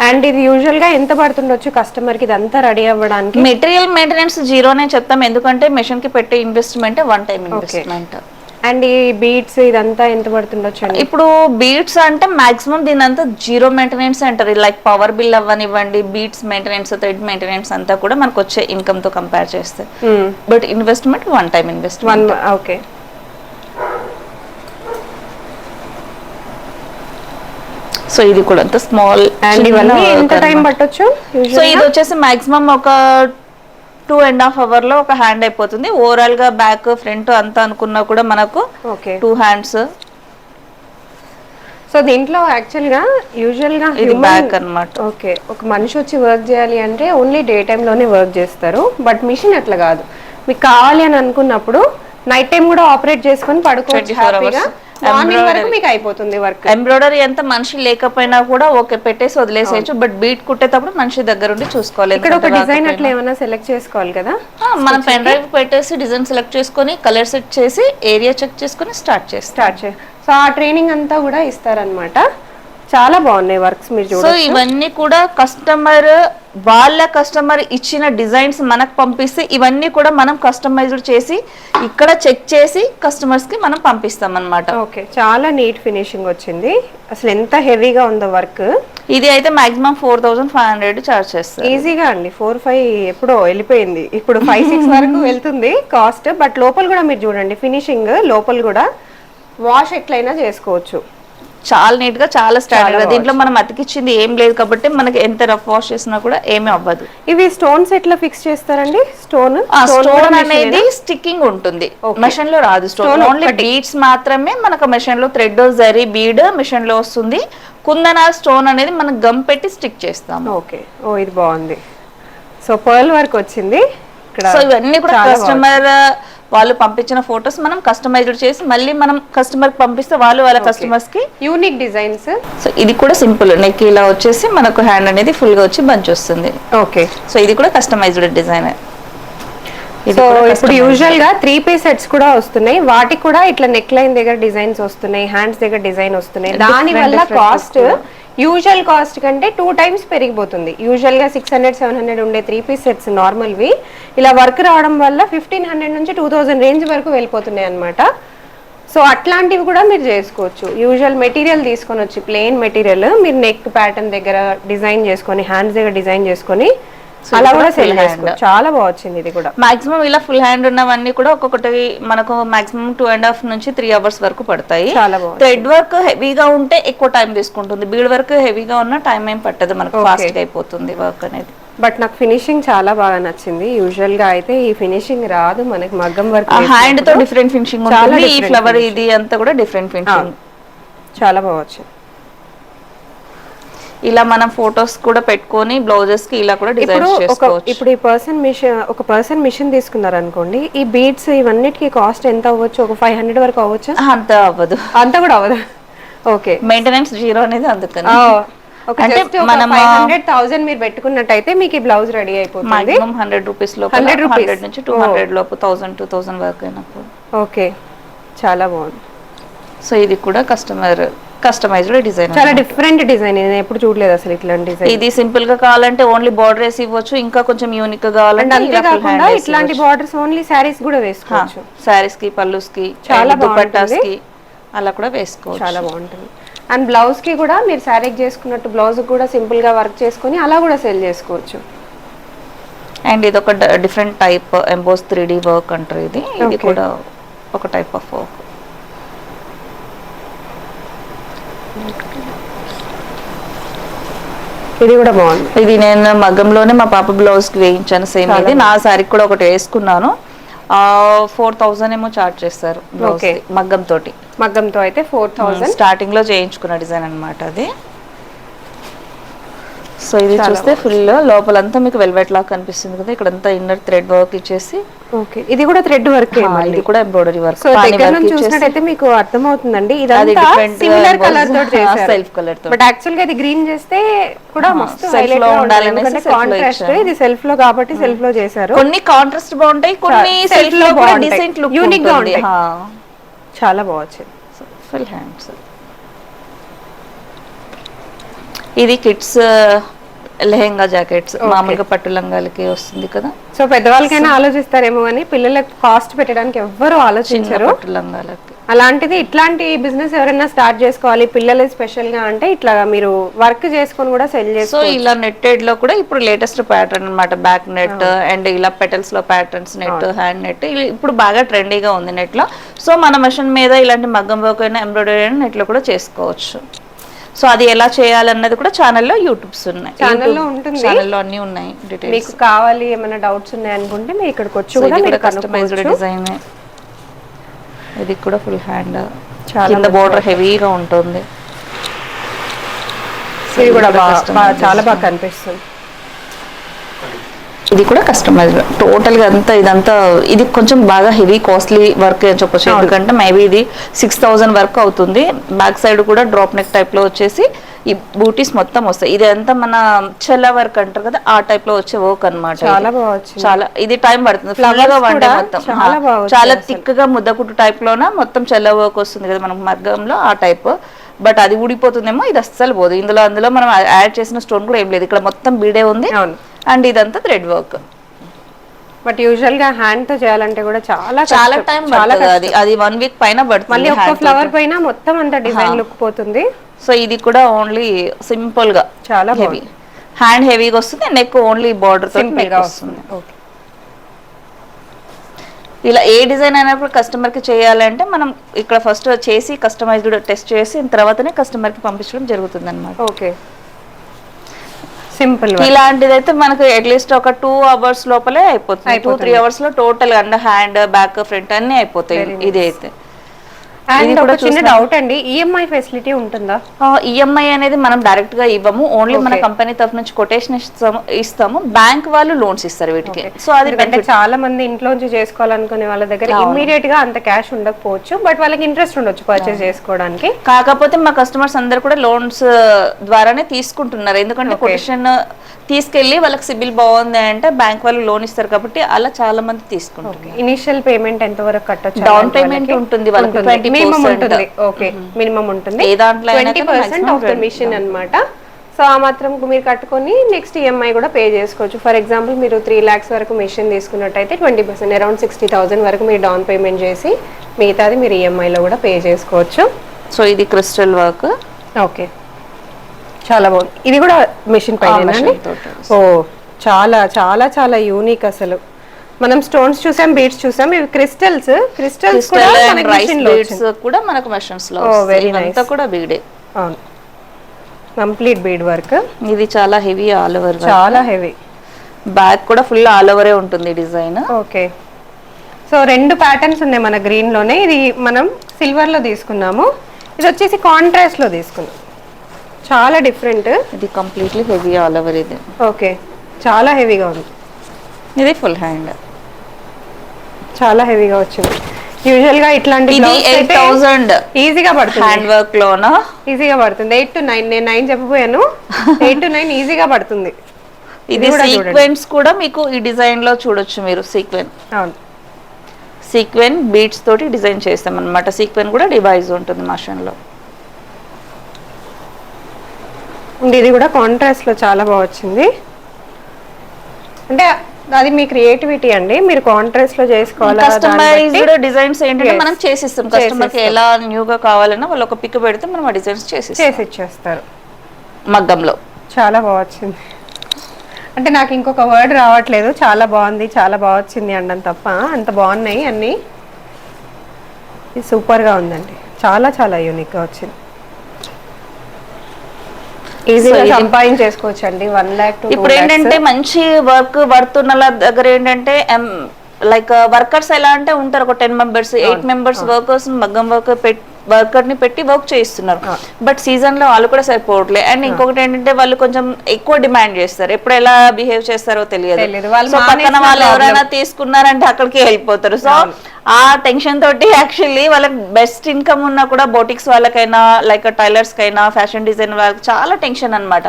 అండ్ ఇది యూజువల్ గా ఎంత పడుతుండొచ్చు కస్టమర్ కి ఇదంతా రెడీ అవ్వడానికి? మెటీరియల్ మెయింటెనెన్స్ జీరోనే చెప్తాం, ఎందుకంటే మెషిన్ కి పెట్టే ఇన్వెస్ట్మెంట్ 1 టైం ఇన్వెస్ట్మెంట్. అండ్ ఈ బీట్స్ ఇదంతా ఎంత పడుతుండొచ్చు? ఇప్పుడు బీట్స్ అంటే మాక్సిమం దీని అంతా జీరో మెయింటెనెన్స్ అంటారు, లైక్ పవర్ బిల్ అవ్వనివ్వండి, బీట్స్ మెయింటెనెన్స్, థ్రెడ్ మెయింటెనెన్స్ అంతా కూడా మనకు వచ్చే ఇన్కమ్ తో కంపేర్ చేస్తే. But investment 1 time investment. Okay. So ఇది కూడా అంత స్మాల్. అండ్ ఇవన్నీ ఎంత టైం పట్టొచ్చు? సో ఇది వచ్చేసి మాక్సిమం ఒక 2.5 hours లో ఒక హ్యాండ్ అయిపోతుంది. ఓవరాల్ గా బ్యాక్ ఫ్రంట్ అంతా అనుకున్నా కూడా మనకు 2 hands. సో దీంట్లో యాక్చువల్ గా యూజువల్ గా ఇది బ్యాక్ అన్నమాట. ఓకే, ఒక మనిషి వచ్చి వర్క్ చేయాలి అంటే ఓన్లీ డే టైమ్ లోనే వర్క్ చేస్తారు, బట్ మిషన్ అట్లా కాదు. మీకు కావాలి అని అనుకున్నప్పుడు నైట్ టైం కూడా ఆపరేట్ చేసుకొని పడుకోవచ్చు హ్యాపీగా, మార్నింగ్ వరకు మీకు అయిపోతుంది వర్క్. ఎంబ్రాయిడరీ ఎంత మనిషి లేకపోయినా కూడా ఓకే పెట్టేసి వదిలేసేయచ్చు, బట్ బీట్ కుట్టేటప్పుడు మనిషి దగ్గర ఉండి చూసుకోవాలి. ఇక్కడ ఒక డిజైన్ అట్లా ఏమైనా సెలెక్ట్ చేసుకోవాలి కదా, మనం పెన్ డ్రైవ్ పెట్టేసి డిజైన్ సెలెక్ట్ చేసుకొని కలర్ సెట్ చేసి ఏరియా చెక్ చేసుకొని స్టార్ట్ చేసి. సో ఆ ట్రైనింగ్ అంతా కూడా ఇస్తారనమాట. చాలా బాగున్నాయి వర్క్స్ మీరు చూడండి. సో ఇవన్నీ కూడా కస్టమర్ ఇచ్చిన డిజైన్స్ మనకు పంపిస్తే ఇవన్నీ కూడా మనం కస్టమైజ్డ్ చేసి ఇక్కడ చెక్ చేసి కస్టమర్స్ కి మనం పంపిస్తాం అన్నమాట. ఓకే, చాలా నీట్ ఫినిషింగ్ వచ్చింది. అసలు ఎంత హెవీగా ఉందో వర్క్. ఇది అయితే మాక్సిమం 4500 చార్జ్ చేస్తారు. ఈజీగా అండి, 4-5 ఎప్పుడో వెళ్ళిపోయింది, ఇప్పుడు 5-6 వరకు వెళ్తుంది కాస్ట్. బట్ లోపల కూడా మీరు చూడండి ఫినిషింగ్, లోపల కూడా వాష్ ఎట్లయినా చేసుకోవచ్చు. చాలా నీట్ గా, చాలా స్టాండర్డ్. దీంట్లో మనం అతికిచ్చింది ఏం లేదు కాబట్టి మనకి ఎంత రఫ్ వాష్ చేసినా కూడా ఏమీ అవ్వదు. ఇవి స్టోన్స్ ఎట్లా ఫిక్స్ చేస్తారండి? స్టోన్ అనేది స్టిక్కింగ్ ఉంటుంది, మెషిన్ లో రాదు. స్టోన్ ఓన్లీ బీడ్స్ మాత్రమే మనకు మెషిన్ లో, థ్రెడ్ జరీ బీడ్ మెషిన్ లో వస్తుంది. కుందన స్టోన్ అనేది మనం గమ్ పెట్టి స్టిక్ చేస్తాం. ఓకే, ఓ ఇది బాగుంది. సో పర్ల్ వర్క్ వచ్చింది ఇక్కడ. సో ఇవన్నీ కూడా కస్టమర్ వాళ్ళు పంపించిన ఫొటోస్ మనం కస్టమైజ్డ్ చేసి మళ్ళీ మనం కస్టమర్ కి పంపిస్తే వాళ్ళ కస్టమర్స్ కి యూనిక్ డిజైన్స్. సో ఇది కూడా సింపుల్ నెక్ ఇలా వచ్చేసి మనకు హ్యాండ్ అనేది ఫుల్ గా వచ్చి బంచ్ వస్తుంది. ఓకే, సో ఇది కూడా కస్టమైజ్డ్ డిజైన్. సో ఇప్పుడు యూజువల్ గా 3-piece సెట్స్ కూడా వస్తున్నాయి, వాటికి కూడా ఇట్లా నెక్ లైన్ దగ్గర డిజైన్స్ వస్తున్నాయి, హ్యాండ్స్ దగ్గర డిజైన్ వస్తున్నాయి. దాని వల్ల కాస్ట్ యూజువల్ కాస్ట్ కంటే 2 times పెరిగిపోతుంది. యూజువల్ గా 600-700 ఉండే 3-piece సెట్స్ నార్మల్వి ఇలా వర్క్ రావడం వల్ల 1500 నుంచి 2000 రేంజ్ వరకు వెళ్ళిపోతున్నాయి అనమాట. సో అట్లాంటివి కూడా మీరు చేసుకోవచ్చు. యూజువల్ మెటీరియల్ తీసుకొని వచ్చి ప్లెయిన్ మెటీరియల్ మీరు నెక్ ప్యాటర్న్ దగ్గర డిజైన్ చేసుకొని, హ్యాండ్స్ దగ్గర డిజైన్ చేసుకొని అలా కూడా సేల్ చేసుకోవచ్చు. చాలా బాగుంది ఇది కూడా. మాక్సిమం ఇలా ఫుల్ హ్యాండ్ ఉన్నవన్నీ కూడా ఒక్కొక్కటి మనకు మాక్సిమం 2.5 నుంచి 3 hours వరకు పడతాయి. థ్రెడ్ వర్క్ హెవీగా ఉంటే ఎక్కువ టైం తీసుకుంటుంది, బీడ్ వర్క్ హెవీగా ఉన్న టైం ఏం పట్టదు, మనకు ఫాస్ట్ గా అయిపోతుంది వర్క్ అనేది. బట్ నాకు ఫినిషింగ్ చాలా బాగా నచ్చింది. యూజువల్ గా అయితే ఈ ఫినిషింగ్ రాదు మనకి మగ్గం వర్క్. హ్యాండ్ తో డిఫరెంట్ ఫినిషింగ్ ఉంటుంది, ఈ ఫ్లవర్ ఇది అంతా కూడా డిఫరెంట్ ఫినిషింగ్. చాలా బాగా వచ్చింది. ఇలా మనం ఫోటోస్ కూడా పెట్టుకొని బ్లౌజెస్ కి ఇలా కూడా డిజైన్ చేసుకోవచ్చు. ఇప్పుడు ఈ పర్సన్ మిషన్ తీసుకున్నారు అనుకోండి, ఈ బీడ్స్ ఇవన్నిటికి కాస్ట్ ఎంత అవ్వచ్చు? ఒక 500 వరకు అవ్వచ్చు? అంత అవ్వదు. అంత కూడా అవ్వదు. ఓకే, మెయింటెనెన్స్ జీరో అనేది అందుకని. అంటే మనం 500,000 మీరు పెట్టుకున్నట్టయితే మీకు ఈ బ్లౌజ్ రెడీ అయిపోతుంది. మాక్సిమం 100 రూపీస్ లోపు, 100 నుంచి 200 లోపు, 1000 2000 వరకు అయినప్పుడు. ఓకే, చాలా బాగుంది. సో ఇది కూడా కస్టమైజ్డ్ డిజైన్, చాలా డిఫరెంట్ డిజైన్. నేను ఎప్పుడు చూడలేదు అసలు ఇట్లాంటి డిజైన్. ఇది సింపుల్ గా కావాలంటే ఓన్లీ బార్డర్ వేసి ఇవ్వచ్చు, ఇంకా కొంచెం యూనిక్ గా కావాలంటే అంతేకాకుండా ఇట్లాంటి బార్డర్స్ ఓన్లీ సారీస్ కూడా వేసుకోవచ్చు. సారీస్ కి, పల్లూస్ కి, చాలా దుపట్టాస్ కి అలా కూడా వేసుకోవచ్చు. చాలా బాగుంటుంది. అండ్ బ్లౌజ్ కి కూడా మీరు శారీకి చేసుకున్నట్టు బ్లౌజ్ కూడా సింపుల్ గా వర్క్ చేసుకొని అలా కూడా సెల్ చేసుకోవచ్చు. అండ్ ఇది ఒక different type emboss 3D work అంటారు. ఇది కూడా ఒక టైప్ ఆఫ్ వర్క్. ఇది కూడా బాగుంది. ఇది నేను మగ్గంలోనే మా పాప బ్లౌజ్ కి వేయించాను సేమ్. ఇది నా సారీకి కూడా ఒకటి వేసుకున్నాను. 4000 ఏమో చార్జ్ చేస్తారు మగ్గంతో అయితే 4000 స్టార్టింగ్ లో చేయించుకున్న డిజైన్ అన్నమాట అది. సో ఇది చూస్తే ఫుల్ లోపలంతా మీకు వెల్వెట్ లాగా కనిపిస్తుంది కదా, ఇక్కడంతా ఇన్నర్ థ్రెడ్ వర్క్ ఇచ్చేసి. ఓకే, ఇది కూడా థ్రెడ్ వర్క్, ఇది కూడా ఎంబ్రాయిడరీ వర్క్. సో దగ్గర నుంచి చూసినట్టయితే మీకు అర్థమవుతుందండి, ఇదంతా సిమిలర్ కలర్ తోటి చేశారు, సెల్ఫ్ కలర్ తో. బట్ యాక్చువల్ గా ఇది గ్రీన్ చేస్తే కూడా మస్తు సెల్ఫ్ లో ఉండాలి, ఎందుకంటే కాంట్రాస్ట్. ఇది సెల్ఫ్ లో కాబట్టి సెల్ఫ్ లో చేశారు. కొన్ని కాంట్రాస్ట్ బాగుంటాయి, కొన్ని సెల్ఫ్ లో కూడా డిసెంట్ లుక్ యూనిక్ గా ఉంటాయి. చాలా బాగుంది. Full hands. ఇది కిడ్స్ లెహెంగా జాకెట్స్, మామూలుగా పట్టు లంగాలకి వస్తుంది కదా. సో పెద్దవాళ్ళకైనా ఆలోచిస్తారేమో కానీ పిల్లలకు కాస్ట్ పెట్టడానికి ఎవ్వరు ఆలోచించరు పట్టు లంగాలకి. అలాంటిది ఇట్లాంటి బిజినెస్ ఎవరైనా స్టార్ట్ చేసుకోవాలి పిల్లలు స్పెషల్ గా అంటే ఇట్లా మీరు వర్క్ చేసుకొని కూడా సెల్ చేసుకో. సో ఇలా నెట్టెడ్ లో కూడా ఇప్పుడు లేటెస్ట్ ప్యాటర్న్ అన్నమాట, బ్యాక్ నెట్ అండ్ ఇలా పెటల్స్ లో ప్యాటర్న్స్, నెట్, హ్యాండ్ నెట్ ఇప్పుడు బాగా ట్రెండీగా ఉంది నెట్ లో. సో మన మెషిన్ మీద ఇలాంటి మగ్గం వర్క్ అయినా ఎంబ్రాయిడరీ అయినా నెట్ లో కూడా చేసుకోవచ్చు. సో అది ఎలా చేయాలన్నది కూడా ఛానల్లో యూట్యూబ్స్ ఉన్నాయి, ఛానల్లో ఉంటుంది, ఛానల్లో అన్ని ఉన్నాయి డీటెయిల్స్. మీకు కావాలి ఏమైనా డౌట్స్ ఉన్నాయి అనుకుంటే మీరు ఇక్కడికి వచ్చి కూడా మీరు కస్టమైజ్డ్ డిజైన్. ఇది కూడా ఫుల్ హ్యాండ్, కింద బోర్డర్ హెవీగా ఉంటుంది. ఇది కూడా చాలా బాగా కనిపిస్తుంది. ఇది కూడా కస్టమైజ్డ్ టోటల్ గా అంతా. ఇదంతా ఇది కొంచెం బాగా హెవీ కాస్ట్లీ వర్క్ అని చెప్పొచ్చు, ఎందుకంటే మేబీ ఇది 6000 వర్క్ అవుతుంది. బ్యాక్ సైడ్ కూడా డ్రాప్ నెక్ టైప్ లో వచ్చేసి ఈ బూటీస్ మొత్తం వస్తాయి. ఇది అంతా మన చెల్ల వర్క్ అంటారు కదా, ఆ టైప్ లో వచ్చే వర్క్ అన్నమాట. చాలా ఇది టైం పడుతుంది, ఫ్లవర్ గా వండే మొత్తం చాలా థిక్ గా ముద్దకుట్టు టైప్ లోన మొత్తం చెల్ల వర్క్ వస్తుంది కదా మనకు మగ్గంలో, ఆ టైప్. బట్ అది ఊడిపోతుందేమో, ఇది అస్సలు పోదు. అందులో మనం యాడ్ చేసిన స్టోన్ కూడా ఏం లేదు, ఇక్కడ మొత్తం బీడే ఉంది అండ్ ఇదంతా థ్రెడ్ వర్క్. బట్ యూజువల్ గా హ్యాండ్ తో చేయాలంటే కూడా చాలా టైం పడుతుంది. అది 1 వీక్ పైన పడుతుంది. మళ్ళీ ఒక్క ఫ్లవర్ పైన మొత్తం అంత డిజైన్ లుక్ పోతుంది. సో ఇది కూడా ఓన్లీ సింపుల్ గా చాలా హెవీ, హ్యాండ్ హెవీగా వస్తుంది, నెక్ ఓన్లీ బార్డర్ తో వస్తుంది. ఇలా ఏ డిజైన్ అయినప్పుడు కస్టమర్ కి చేయాలంటే మనం ఇక్కడ ఫస్ట్ చేసి కస్టమైజ్డ్ టెస్ట్ చేసి తర్వాతనే కస్టమర్ కి పంపించడం జరుగుతుంది అన్నమాట. Okay, simple. ఇలాంటిదైతే మనకు అట్లీస్ట్ ఒక 2 hours లోపలే అయిపోతుంది, 2-3 hours లో total and hand back front అన్ని అయిపోతాయి. ఇది అయితే అండ్ ఒక చిన్న డౌట్ అండి, ఈఎంఐ ఫెసిలిటీ ఉంటుందా? ఈఎంఐ అనేది మనం డైరెక్ట్ గా ఇవ్వము, ఓన్లీ మన కంపెనీ తరఫు నుంచి కొటేషన్ ఇస్తాము, బ్యాంక్ వాళ్ళు లోన్స్ ఇస్తారు వీటికి. సో అది చాలా మంది ఇంట్లోంచి చేసుకోవాలనుకునే వాళ్ళ దగ్గర ఇమ్మీడియట్ గా అంత క్యాష్ ఉండకపోవచ్చు, బట్ వాళ్ళకి ఇంట్రెస్ట్ ఉండొచ్చు పర్చేస్ చేసుకోవడానికి. కాకపోతే మా కస్టమర్స్ అందరు కూడా లోన్స్ ద్వారానే తీసుకుంటున్నారు, ఎందుకంటే కొటేషన్ తీసుకెళ్లి వాళ్ళకి సిబిల్ బాగుంది అంటే బ్యాంక్ వాళ్ళు లోన్ ఇస్తారు కాబట్టి అలా చాలా మంది తీసుకుంటారు. ఇనిషియల్ పేమెంట్ ఎంత వరకు కట్టొచ్చు? డౌన్ పేమెంట్ ఉంటుంది వాళ్ళకి 20%. ఓకే, మినిమం ఉంటుంది 20% ఆఫ్ ద మిషన్ అన్నమాట. సో ఆ మాత్రం మీరు కట్టుకొని నెక్స్ట్ ఈఎంఐ కూడా పే చేసుకోవచ్చు. ఫర్ ఎగ్జాంపుల్ మీరు 3 lakhs వరకు మిషన్ తీసుకున్నట్టయితే 20% అరౌండ్ 60,000 వరకు మీరు డౌన్ పేమెంట్ చేసి మిగతాది మీరు ఈఎంఐలో కూడా పే చేసుకోవచ్చు. సో ఇది క్రిస్టల్ వర్క్. ఓకే, చాలా బాగుంది. ఇది కూడా మిషన్ పైన. ఓ చాలా చాలా చాలా యూనిక్. అసలు మనం స్టోన్స్ చూసాం, బీడ్స్ చూసాం, ఇవి క్రిస్టల్స్ కూడా మనకి మెషిన్ లో కూడా మనకు మెషిన్స్ లో. Very nice. అంతా కూడా బీడే. అవును, కంప్లీట్ బీడ్ వర్క్. ఇది చాలా హెవీ, ఆల్ ఓవర్ చాలా హెవీ. బ్యాక్ కూడా ఫుల్ ఆల్ ఓవరే ఉంటుంది డిజైన్. ఓకే, సో 2 ప్యాటర్న్స్ ఉన్నాయి మన గ్రీన్ లోనే. ఇది మనం సిల్వర్ లో తీసుకున్నాము, ఇది వచ్చేసి కాంట్రాస్ట్ లో తీసుకున్నాం. చాలా డిఫరెంట్. ఇది కంప్లీట్లీ హెవీ ఆల్ ఓవర్. ఇది ఓకే, చాలా హెవీగా ఉంది. ఇది ఫుల్ హ్యాండ్, చాలా హెవీగా వచ్చింది. యూజువల్ గా ఇట్లాంటి ఇది 8,000 ఈజీగా పడుతుంది. హ్యాండ్ వర్క్ లోనా ఈజీగా పడుతుంది. 8 to 9, నేను 9 చెప్పబోయాను. 8 to 9 ఈజీగా పడుతుంది. ఇది సీక్వెన్స్ కూడా మీకు ఈ డిజైన్ లో చూడొచ్చు మీరు. సీక్వెన్ బీడ్స్ తోటి డిజైన్ చేస్తాం అన్నమాట. సీక్వెన్ కూడా డివైజ్ ఉంటుంది మషిన్ లో. ఇది కూడా కాంట్రాస్ట్ లో చాలా బాగా వచ్చింది. అంటే అది మీ క్రియేటివిటీ అండి, మీరు కాంట్రాస్ట్ లో చేసుకోవాలి. కస్టమైజ్డ్ డిజైన్స్ ఏంటంటే మనం చేసిస్తాం కస్టమర్ కి, ఎలా న్యూగా కావాలన్నా వాళ్ళు ఒక పిక్ పెడితే మనం ఆ డిజైన్స్ చేసి ఇచ్చేస్తారు మగ్గంలో. చాలా బాగా వచ్చింది. అంటే నాకు ఇంకొక వర్డ్ రావట్లేదు. చాలా బాగుంది, చాలా బాగా వచ్చింది అనడం తప్ప. అంత బాగున్నాయి అన్ని. ఇది సూపర్ గా ఉందండి, చాలా చాలా యూనిక్ గా వచ్చింది. ఈజీగా సంపాదించేసుకోవచ్చు అండి 1 lakh to 2 lakhs. ఇప్పుడు ఏంటంటే మంచి వర్క్ పడుతున్న దగ్గర ఏంటంటే లైక్ వర్కర్స్ ఎలా అంటే ఉంటారు, ఒక 10 members 8 members వర్కర్స్ మగ్గం వర్కర్ ని పెట్టి వర్క్ చేయిస్తున్నారు. బట్ సీజన్ లో వాళ్ళు కూడా సరిపోవట్లేదు. అండ్ ఇంకొకటి ఏంటంటే వాళ్ళు కొంచెం ఎక్కువ డిమాండ్ చేస్తారు. ఎప్పుడు ఎలా బిహేవ్ చేస్తారో తెలియదు. సో పక్కన వాళ్ళు ఎవరైనా తీసుకున్నారంటే అక్కడికి వెళ్ళిపోతారు. సో ఆ టెన్షన్ తోటి యాక్చువల్లీ వాళ్ళకి బెస్ట్ ఇన్కమ్ ఉన్నా కూడా బోటిక్స్ వాళ్ళకైనా లైక్ టైలర్స్ కైనా ఫ్యాషన్ డిజైన్ వాళ్ళకి చాలా టెన్షన్ అన్నమాట.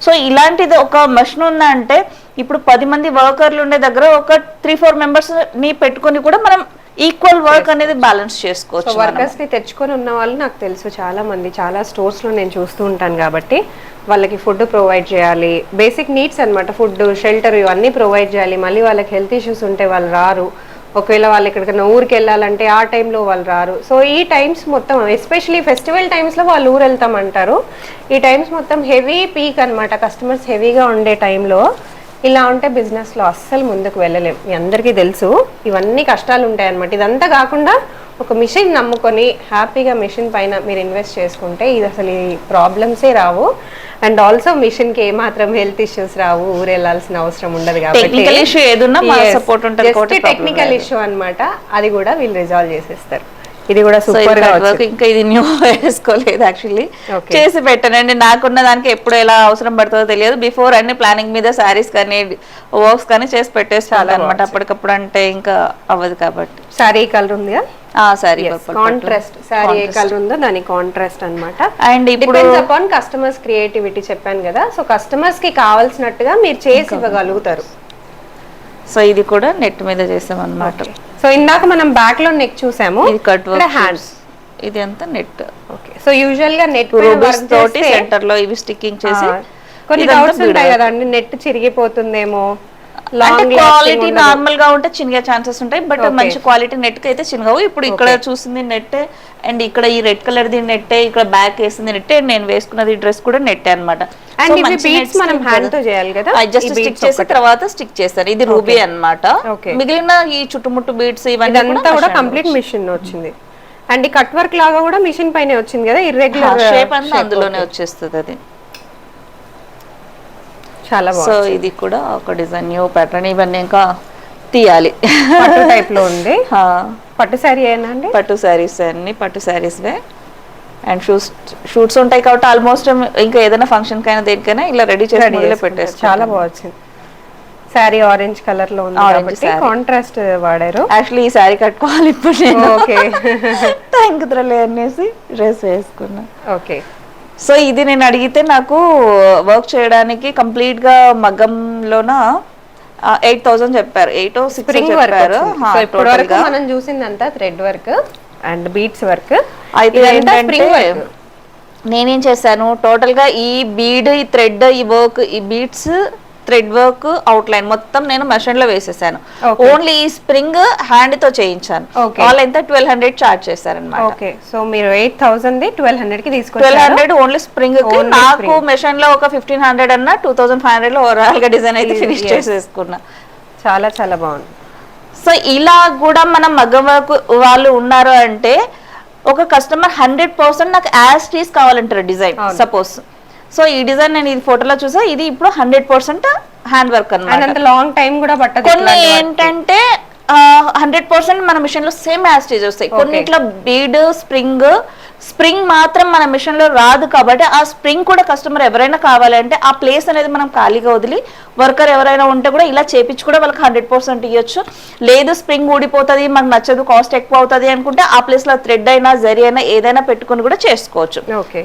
సో ఇలాంటిది ఒక మషిన్ ఉందా అంటే ఇప్పుడు 10 మంది వర్కర్లు ఉండే దగ్గర ఒక 3-4 members ని పెట్టుకొని కూడా మనం ఈక్వల్ వర్క్ అనేది బ్యాలెన్స్ చేసుకోవచ్చు. వర్కర్స్ ని తెచ్చుకొని ఉన్న వాళ్ళు నాకు తెలుసు చాలా మంది, చాలా స్టోర్స్ లో నేను చూస్తూ ఉంటాను. కాబట్టి వాళ్ళకి ఫుడ్ ప్రొవైడ్ చేయాలి, బేసిక్ నీడ్స్ అన్నమాట. ఫుడ్, షెల్టర్ ఇవన్నీ ప్రొవైడ్ చేయాలి. మళ్ళీ వాళ్ళకి హెల్త్ ఇష్యూస్ ఉంటే వాళ్ళు రారు. ఒకవేళ వాళ్ళు ఎక్కడికైనా ఊరికి వెళ్ళాలంటే ఆ టైంలో వాళ్ళు రారు. సో ఈ టైమ్స్ మొత్తం ఎస్పెషలీ ఫెస్టివల్ టైమ్స్లో వాళ్ళు ఊరు వెళ్తామంటారు. ఈ టైమ్స్ మొత్తం హెవీ పీక్ అన్నమాట. కస్టమర్స్ హెవీగా ఉండే టైంలో ఇలా ఉంటే బిజినెస్లో అస్సలు ముందుకు వెళ్ళలేం. మీ అందరికీ తెలుసు ఇవన్నీ కష్టాలు ఉంటాయి అన్నమాట. ఇదంతా కాకుండా ఒక మిషన్ నమ్ముకొని హ్యాపీగా మిషన్ పైన మీరు ఇన్వెస్ట్ చేసుకుంటే ఇది అసలు ఈ ప్రాబ్లమ్సే రావు. అండ్ ఆల్సో మిషన్ కి ఏమాత్రం హెల్త్ ఇష్యూస్ రావు, ఊరు వెళ్ళాల్సిన అవసరం ఉండదు. కాబట్టి టెక్నికల్ ఇష్యూ అన్నమాట, అది కూడా వీళ్ళు రిజాల్వ్ చేసేస్తారు. ఇది కూడా సూపర్ గా వచ్చింది. ఇంకా ఇది న్యూ వేసుకోలేదు యాక్చువల్లీ, చేసి పెట్టానండి. నాకున్న దానికి ఎప్పుడు ఎలా అవసరం పడుతుందో తెలియదు. బిఫోర్ అన్ని ప్లానింగ్ మీద శారీస్ కానీ వర్క్స్ కానీ చేసి పెట్టేస్తాను అనమాట. అప్పటికప్పుడు అంటే ఇంకా అవ్వదు కాబట్టి. శారీ కలర్ ఉంది, సారీ కాంట్రాస్ట్. శారీ ఏ కలర్ ఉందో దాని కాంట్రాస్ట్ అన్నమాట. And depends upon customers creativity చెప్పాను కదా. సో కస్టమర్స్ కి కావాల్సినట్టుగా మీరు చేసి ఇవ్వగలుగుతారు. సో ఇది కూడా నెట్ మీద చేసాం అన్నమాట. సో ఇందాక మనం బ్యాక్ లో నెక్ చూసాము, ఇది కట్ వర్క్, హ్యాండ్స్ ఇది అంతా నెట్. ఓకే, సో యూజువల్ గా నెట్ రూబీస్ తోటి సెంటర్ లో ఇవి స్టిక్కింగ్ చేసి. కొన్ని డౌట్స్ ఉంటాయి కదండి, నెట్ చిరిగిపోతుందేమో, క్వాలిటీ నార్మల్ గా ఉంటే చినిగే ఛాన్సెస్ ఉంటాయి. బట్ మంచి క్వాలిటీ నెట్ కి అయితే చినగవు. ఇప్పుడు ఇక్కడ చూసింది నెట్, అండ్ ఇక్కడ ఈ రెడ్ కలర్ ది నెట్, ఇక్కడ బ్యాక్ వేసింది నెట్, నేను వేసుకున్నది డ్రెస్ కూడా నెట్ అన్నమాట. జస్ట్ స్టిక్ చేసి తర్వాత స్టిక్ చేస్తారు. ఇది రూబీ అన్నమాట. మిగిలిన ఈ చుట్టుముట్టు బీడ్స్ ఇవన్నీ కూడా కంప్లీట్ మిషన్ వచ్చింది. అండ్ ఈ కట్ వర్క్ లాగా కూడా మిషన్ పైన వచ్చింది కదా, ఇర్రెగ్యులర్ షేప్ అంతా అందులోనే వచ్చేస్తుంది అది. చాలా సో ఇది కూడా ఒక డిజైన్, న్యూ ప్యాటర్న్. ఇవన్నీ ఇంకా తీయాలి. పట్టు టైప్ లో ఉంది. పట్టు శారీ ఏనండి, పట్టు శారీస్ అన్ని పట్టు శారీస్ వే. అండ్ షూట్స్ ఉంటాయి కాబట్టి ఆల్మోస్ట్ ఇంకా ఏదైనా ఫంక్షన్ కైనా దేనికైనా ఇలా రెడీ చేసి పెట్టేసి. చాలా బాగుంది. శారీ ఆరెంజ్ కలర్ లో ఉంది కాబట్టి కాంట్రాస్ట్ వాడారు. యాక్చువల్లీ ఈ శారీ కట్టుకోవాలి ఇప్పుడు నేను. ఓకే, కుదరలే అనేసి డ్రెస్ వేసుకున్నా. ఓకే, సో ఇది నేను అడిగితే నాకు వర్క్ చేయడానికి కంప్లీట్ గా మగ్గంలోన 8,000 చెప్పారు. 8,600 చెప్పారు. ఇప్పటి వరకు మనం చూసిందంతా thread work and beads work. అయితే ఏంటంటే నేనేం చేశాను, టోటల్ గా ఈ బీడ్, ఈ థ్రెడ్, ఈ వర్క్, ఈ beads, thread work, out line మొత్తం నేను మెషిన్ లో వేసేసాను. ఓన్లీ ఈ స్ప్రింగ్ హ్యాండ్ తో చేయించాను. వాళ్ళు ఎంత 1,200 చార్జ్ చేశారన్నమాట. ఓకే, సో మీరు 8,000 1,200 కి తీసుకొచ్చారు. 1,200 ఓన్లీ స్ప్రింగ్ కి. నాకు మెషిన్ లో ఒక 1,500 అన్న 2,500 లో ఓవరాల్ గా డిజైన్ అయితే ఫినిష్ చేసేసుకున్నా. చాలా చాలా బాగుంది. సో ఇలా కూడా మనం మగ్గం వర్క్ వాళ్ళు ఉన్నారు అంటే ఒక కస్టమర్ 100% నాకు యాజ్ టీస్ కావాలంటారు డిజైన్. సపోజ్ సో ఈ డిజైన్ నేను ఇది ఫోటోలో చూసా, ఇది ఇప్పుడు 100% హ్యాండ్ వర్క్ అండ్ అన్నమాట. అంత లాంగ్ టైం కూడా పట్టదు. కొన్ని ఏంటంటే 100% మన మిషన్ లో సేమ్ యాస్టేజ్ వస్తాయి. కొన్నిట్లో బీడ్ స్ప్రింగ్ మాత్రం మన మిషన్ లో రాదు కాబట్టి ఆ స్ప్రింగ్ కూడా కస్టమర్ ఎవరైనా కావాలంటే ఆ ప్లేస్ అనేది మనం ఖాళీగా వదిలి వర్కర్ ఎవరైనా ఉంటే కూడా ఇలా చేపించి కూడా వాళ్ళకి 100% ఇవ్వచ్చు. లేదు స్ప్రింగ్ ఊడిపోతుంది మాకు నచ్చదు కాస్ట్ ఎక్కువ అవుతుంది అనుకుంటే ఆ ప్లేస్ లో థ్రెడ్ అయినా జరీ అయినా ఏదైనా పెట్టుకుని కూడా చేసుకోవచ్చు.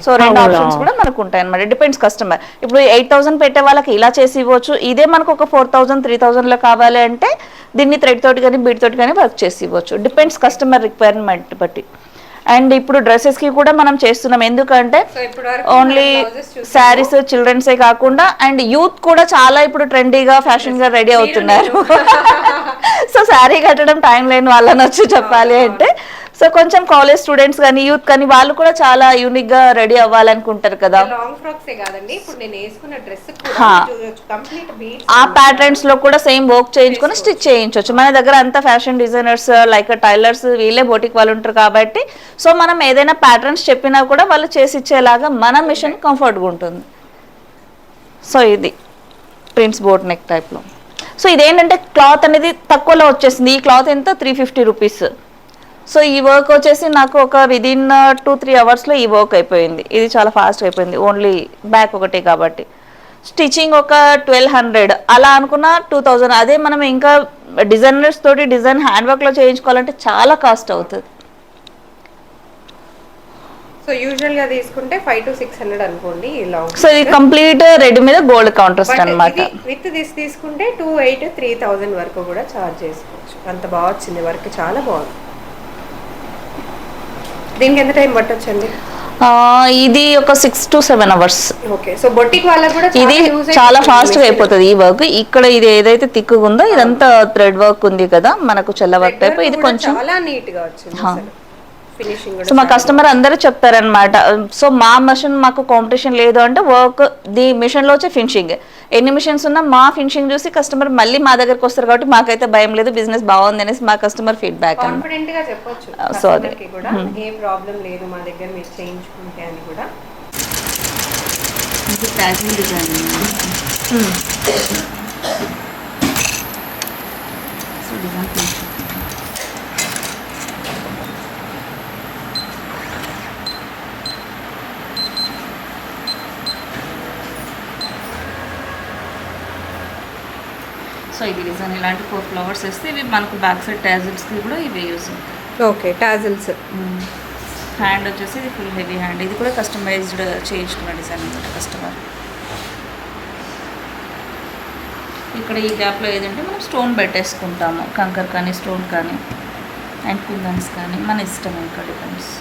సో 2 ఆప్షన్స్ కూడా మనకు ఉంటాయి అనమాట. Depends customer. ఇప్పుడు 8,000 పెట్టే వాళ్ళకి ఇలా చేసి ఇవ్వచ్చు. ఇదే మనకు ఒక 4,000 3,000 లో కావాలి అంటే దీన్ని థ్రెడ్ తోటి కానీ బీడ్ తోటి కానీ వర్క్ చేసి ఇవ్వచ్చు. డిపెండ్స్ కస్టమర్ రిక్వైర్మెంట్ బట్టి. అండ్ ఇప్పుడు డ్రెస్సెస్ కి కూడా మనం చేస్తున్నాం. ఎందుకంటే ఓన్లీ శారీస్ చిల్డ్రన్సే కాకుండా అండ్ యూత్ కూడా చాలా ఇప్పుడు ట్రెండీగా ఫ్యాషన్ గా రెడీ అవుతున్నారు. సో శారీ కట్టడం టైం లేని వాళ్ళని వచ్చి చెప్పాలి అంటే సో కొంచెం కాలేజ్ స్టూడెంట్స్ కానీ యూత్ కానీ వాళ్ళు కూడా చాలా యూనిక్ గా రెడీ అవ్వాలనుకుంటారు కదా. ఆ ప్యాటర్న్స్ లో కూడా సేమ్ వర్క్ చేయించుకొని స్టిచ్ చేయించవచ్చు. మన దగ్గర అంతా ఫ్యాషన్ డిజైనర్స్ లైక్ టైలర్స్ వీళ్ళే బోటిక్ వాళ్ళు ఉంటారు కాబట్టి సో మనం ఏదైనా ప్యాటర్న్స్ చెప్పినా కూడా వాళ్ళు చేసి ఇచ్చేలాగా మన మిషన్ కంఫర్ట్గా ఉంటుంది. సో ఇది ప్రిన్స్ బోట్ నెక్ టైప్ లో. సో ఇదేంటంటే క్లాత్ అనేది తక్కువలో వచ్చేసింది. ఈ క్లాత్ ఎంత 350 రూపీస్. సో ఈ వర్క్ వచ్చేసి నాకు ఒక విదిన్ 2-3 అవర్స్లో ఈ వర్క్ అయిపోయింది. ఇది చాలా ఫాస్ట్ అయిపోయింది. ఓన్లీ బ్యాక్ ఒకటే కాబట్టి స్టిచ్చింగ్ ఒక 1,200 అలా అనుకున్న 2,000. అదే మనం ఇంకా డిజైనర్స్ తోటి డిజైన్ హ్యాండ్ వర్క్లో చేయించుకోవాలంటే చాలా కాస్ట్ అవుతుంది. సో యూజువల్ గా తీసుకుంటే 500 to 600 అనుకోండి. సో ఇది కంప్లీట్ రెడ్ మీద గోల్డ్ కాంట్రాస్ట్ అన్నమాట. విత్ దిస్ తీసుకుంటే 2,800-3,000 వరకు కూడా చార్జ్ చేసుకోవచ్చు. అంత బాగా వచ్చింది వర్క్, చాలా బాగుంది. దీనికి ఎంత టైం పట్టొచ్చండి? ఇది ఒక 6 to 7 hours. Okay. So boutique వాళ్ళకి కూడా ఇది చాలా ఫాస్ట్ గా అయిపోతుంది ఈ వర్క్. ఇక్కడ ఇది ఏదైతే థిక్ ఉందో ఇదంతా థ్రెడ్ వర్క్ ఉంది కదా మనకు చెల్ల వర్క్ టైప్. ఇది కొంచెం చాలా నీట్ గా వచ్చింది. సో మా కస్టమర్ అందరూ చెప్తారనమాట. సో మా మిషన్ మాకు కాంపిటీషన్ లేదు అంటే వర్క్ ది మిషన్ లో వచ్చే ఫినిషింగ్ ఎన్ని మిషన్స్ ఉన్నా మా ఫినిషింగ్ చూసి కస్టమర్ మళ్ళీ మా దగ్గరకు వస్తారు కాబట్టి మాకైతే భయం లేదు. బిజినెస్ బాగుంది అనేసి మా కస్టమర్ ఫీడ్బ్యాక్ కాన్ఫిడెంట్ గా చెప్పొచ్చు. సో అదే కూడా ఏ ప్రాబ్లం లేదు మా దగ్గర మీరు చేయించుకుంటే అని కూడా. ఇది packing design. So design so ఇది డిజైన్ ఇలాంటి 4 ఫ్లవర్స్ వేస్తే ఇవి మనకు బ్యాక్ సైడ్ టాజిల్స్కి కూడా ఇవి యూస్ అవుతాయి. ఓకే. టాజిల్స్. హ్యాండ్ వచ్చేసి ఇది ఫుల్ హెవీ హ్యాండ్. ఇది కూడా కస్టమైజ్డ్ చేయించుకున్న డిజైన్ అనమాట కస్టమర్. ఇక్కడ ఈ గ్యాప్లో ఏదంటే మనం స్టోన్ పెట్టేసుకుంటాము. కంకర్ కానీ స్టోన్ కానీ అండ్ కుందన్స్ కానీ మన ఇష్టం ఇంకా డిపెండ్స్.